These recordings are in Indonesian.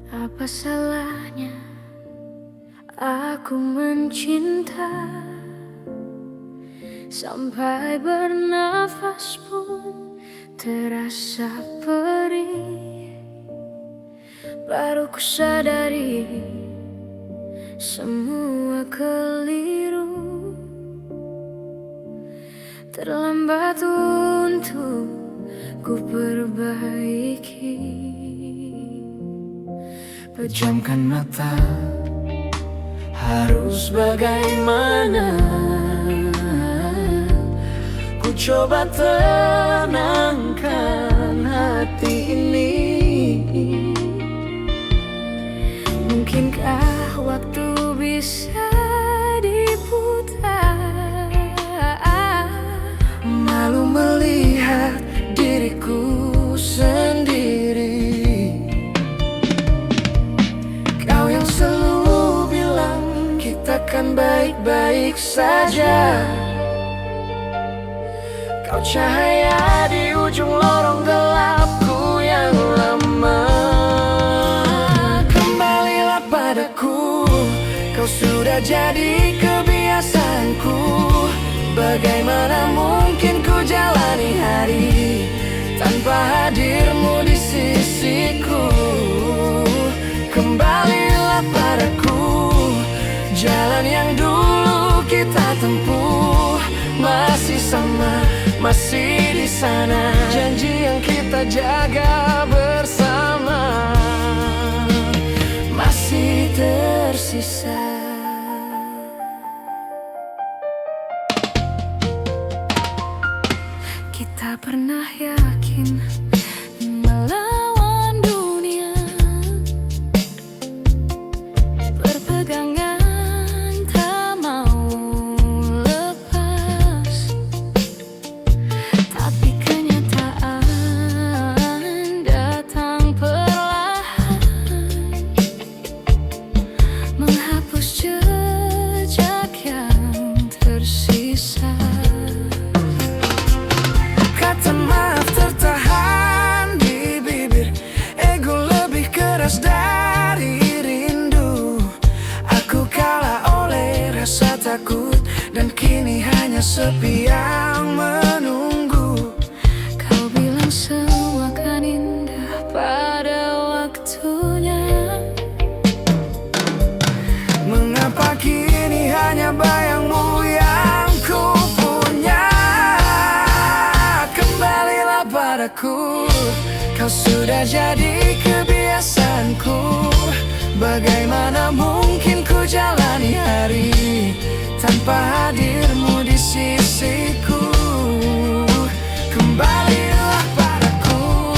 Apa salahnya aku mencinta, sampai bernafas pun terasa perih. Baru ku sadari semua keliru, terlambat untuk ku perbaiki. Pejamkan mata, harus bagaimana? Ku coba tenangkan hati ini. Mungkinkah waktu bisa diputar? Malu melihat diriku sendiri. Kau yang selalu bilang kita kan baik-baik saja. Kau cahaya di ujung lorong gelapku yang lama. Kembalilah padaku, kau sudah jadi kebiasaanku. Bagaimana mungkin ku jalani hari tanpa hadirmu di sisiku. Kembalilah padaku, jalan yang dulu kita tempuh masih sama, masih di sana. Janji yang kita jaga bersama masih tersisa. Kita pernah yakin melawan dunia, berpegangan tak mau lepas. Tapi kenyataan datang perlahan, menghapus jejak yang tersisa. Kata maaf tertahan di bibir, ego lebih keras dari rindu. Aku kalah oleh rasa takut, dan kini hanya sepi yang menunggu. Kau bilang semua kan indah pada waktunya. Mengapa kini hanya bayangmu yang ku punya? Kembalilah padaku, kau sudah jadi kebiasaanku. Bagaimana mungkin ku jalani hari tanpa hadirmu di sisiku. Kembalilah padaku,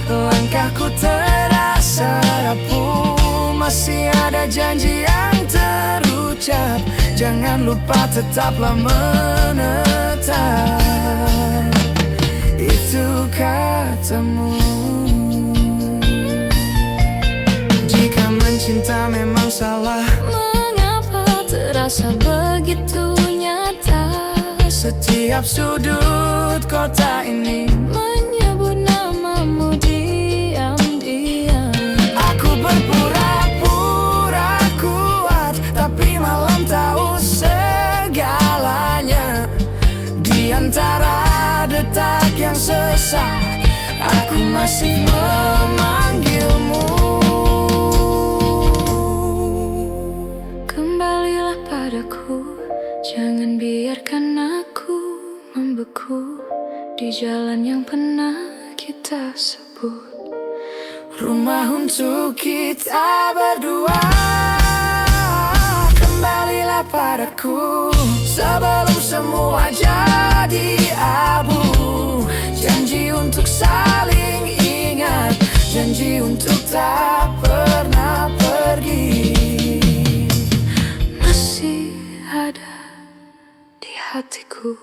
langkahku terasa rapuh. Masih ada janji yang terucap, jangan lupa tetaplah menetap. Itu katamu. Jika mencinta memang salah, Mengapa terasa begitu nyata? setiap sudut kota ini Menyebut namamu diam-diam. aku berpura-pura kuat, tapi malam tahu segalanya. Di antara detak yang sesak, aku masih memanggilmu. Kembalilah padaku, jangan biarkan aku membeku di jalan yang pernah kita sebut Rumah untuk kita berdua. Kembalilah padaku sebelum semua jadi abu. Janji untuk saling ingat, janji untuk tak pernah pergi. masih ada di hatiku.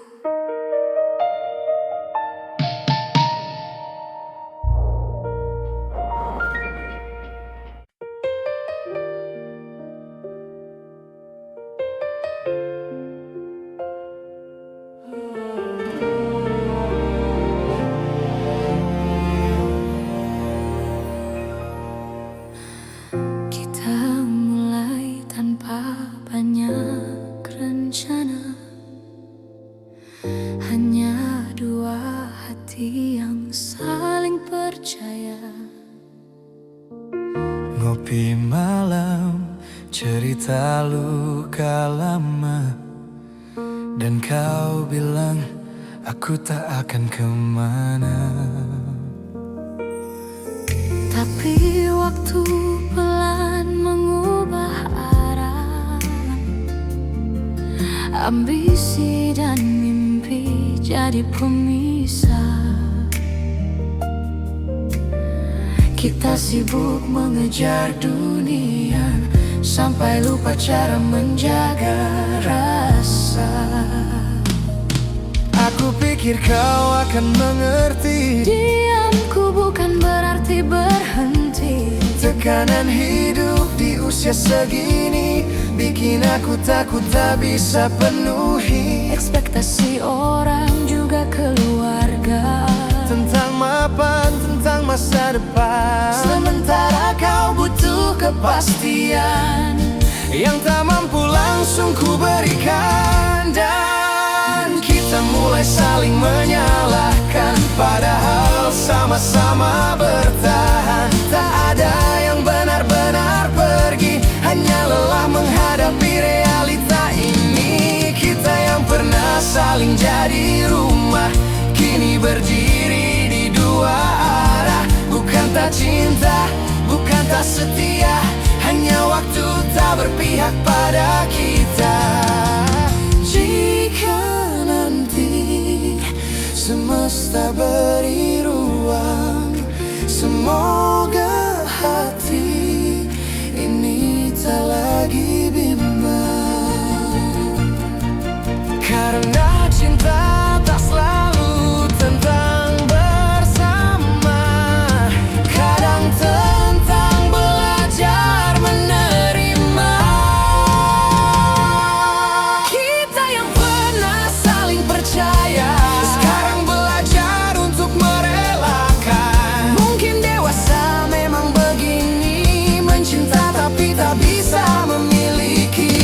Ngopi malam, cerita luka lama. Dan kau bilang aku tak akan kemana. Tapi waktu pelan mengubah arah. Ambisi dan mimpi jadi pemisah. Kita sibuk mengejar dunia sampai lupa cara menjaga rasa. Aku pikir kau akan mengerti. Diamku bukan berarti berhenti. Tekanan hidup di usia segini bikin aku takut tak bisa penuhi Ekspektasi orang juga keluarga, tentang mapan, tentang masa depan. sementara kau butuh kepastian Yang tak mampu langsung ku berikan. Dan kita mulai saling menyalahkan, padahal sama-sama bertahan. Tak ada yang benar-benar pergi, hanya lelah menghadapi realita ini. Kita yang pernah saling jadi rumah, kini berdiri di dua arah. Bukan tak cinta, bukan tak setia, hanya waktu tak berpihak pada kita. Jika nanti semesta beri ruang, semoga hati ini tak lagi bimbang. Karena cinta tak selalu tentang bersama, kadang tentang belajar menerima. Kita yang pernah saling percaya, sekarang belajar untuk merelakan. Mungkin dewasa memang begini, mencinta tapi tak bisa memiliki.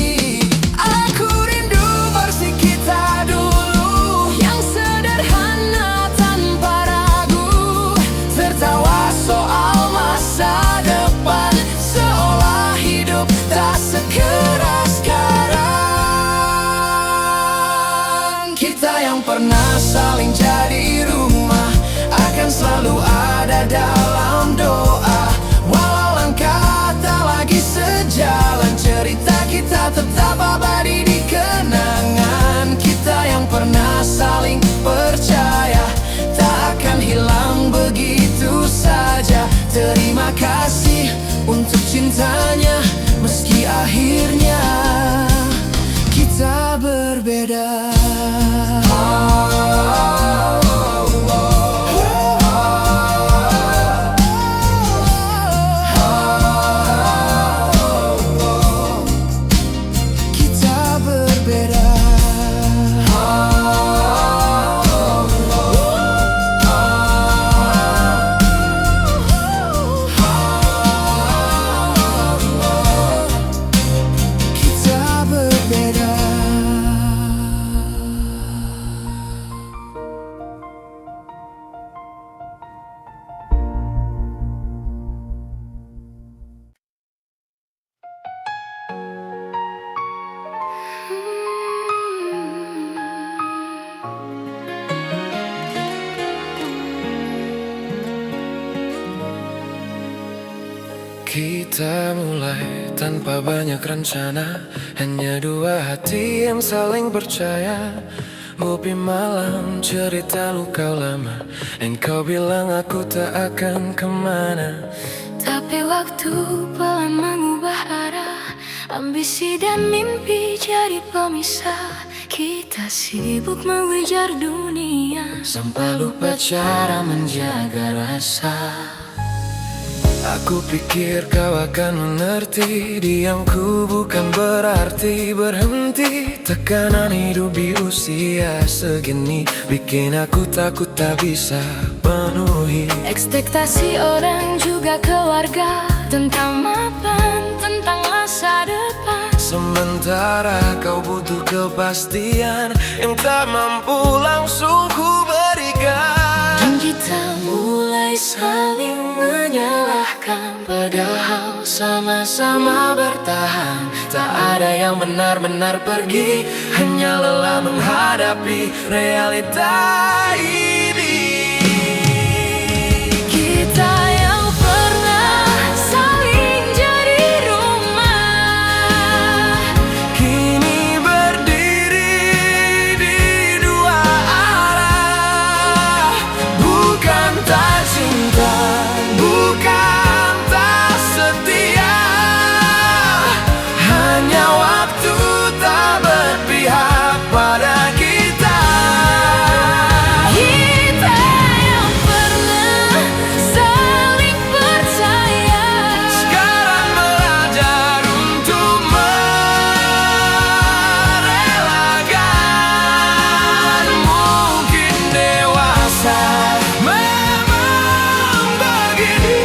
Aku rindu versi kita dulu, yang sederhana tanpa ragu. Tertawa soal masa depan, seolah hidup tak sekeras sekarang. Kita yang pernah saling jadi rumah akan selalu ada dalam doa. Walau langkah tak lagi sejalan, cerita kita tetap abadi di kenangan. Kita yang pernah saling percaya tak akan hilang begitu saja. Terima kasih untuk cintanya, meski akhirnya kita berbeda. Kita berbeda. Kita berbeda. Kita mulai tanpa banyak rencana, hanya dua hati yang saling percaya. Ngopi malam, cerita luka lama, engkau bilang aku tak akan kemana. Tapi waktu pelan mengubah arah. Ambisi dan mimpi jadi pemisah. Kita sibuk mengejar dunia Sampai lupa cara menjaga rasa. Aku pikir kau akan mengerti. Diamku bukan berarti berhenti. Tekanan hidup di usia segini bikin aku takut tak bisa penuhi ekspektasi orang juga keluarga, tentang mapan, tentang masa depan. Sementara kau butuh kepastian yang tak mampu langsung ku berikan. kita mulai saling menyalahkan, padahal sama-sama bertahan. Tak ada yang benar-benar pergi, hanya lelah menghadapi realita ini. Kita yang pernah saling jadi rumah, Kini berdiri di dua arah. Bukan tak cinta, bukan tak setia, hanya waktu tak berpihak pada kita. kita yang pernah saling percaya. Sekarang belajar untuk merelakan. Mungkin dewasa memang begini,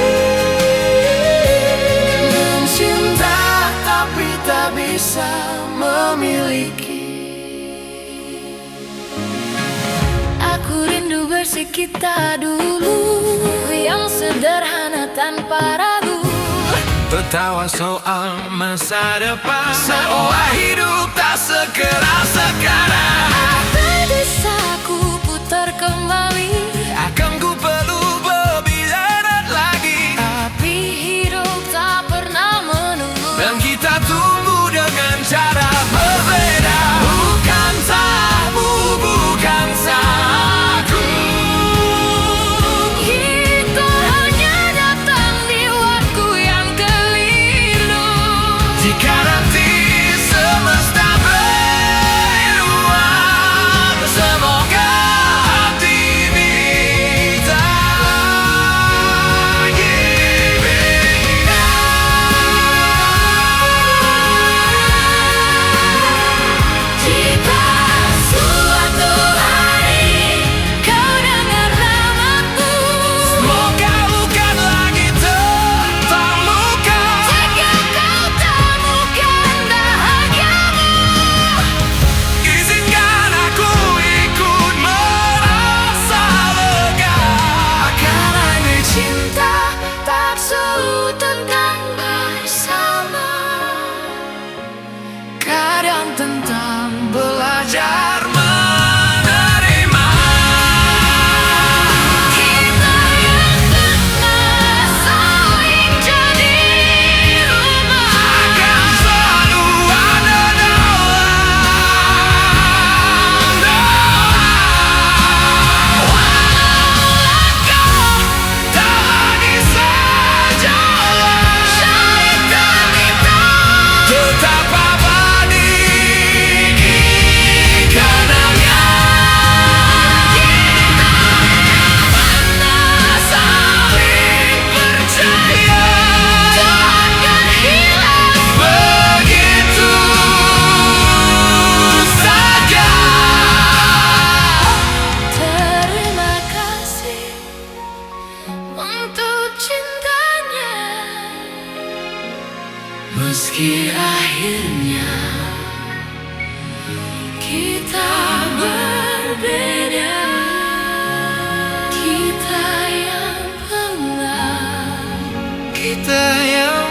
mencinta tapi tak bisa memiliki. Aku rindu bersih kita dulu, yang sederhana tanpa ragu. Tertawa soal masa depan, seolah hidup tak sekeras sekarang. Tak bisa ku putar kembali, Akan ku peluk lebih erat lagi, tapi hidup tak pernah menunggu. dan kita tumbuh dengan cara berbeda. Bukan tamu, bukan aku. Kita hanya datang di waktu yang keliru. Jika nanti semesta beruang, semoga hati kita Jika suatu hari kau dengar namaku, semoga bukan lagi tentang luka. jika kau temukan bahagiamu, Izinkan aku ikut merasa lega. karena ini cinta tak selalu tentang bersama, Kadang tentang belajar menerima. kita yang pernah saling jadi rumah. Akan selalu ada dalam doa. Walau tak lagi sejalan, Syaitan kita tetap abadi kenangan. Pernah saling percaya, takkan hilang. begitu saja. Terima kasih untuk cintanya, Meski akhirnya kita berbeda. Kita yang pernah kita yang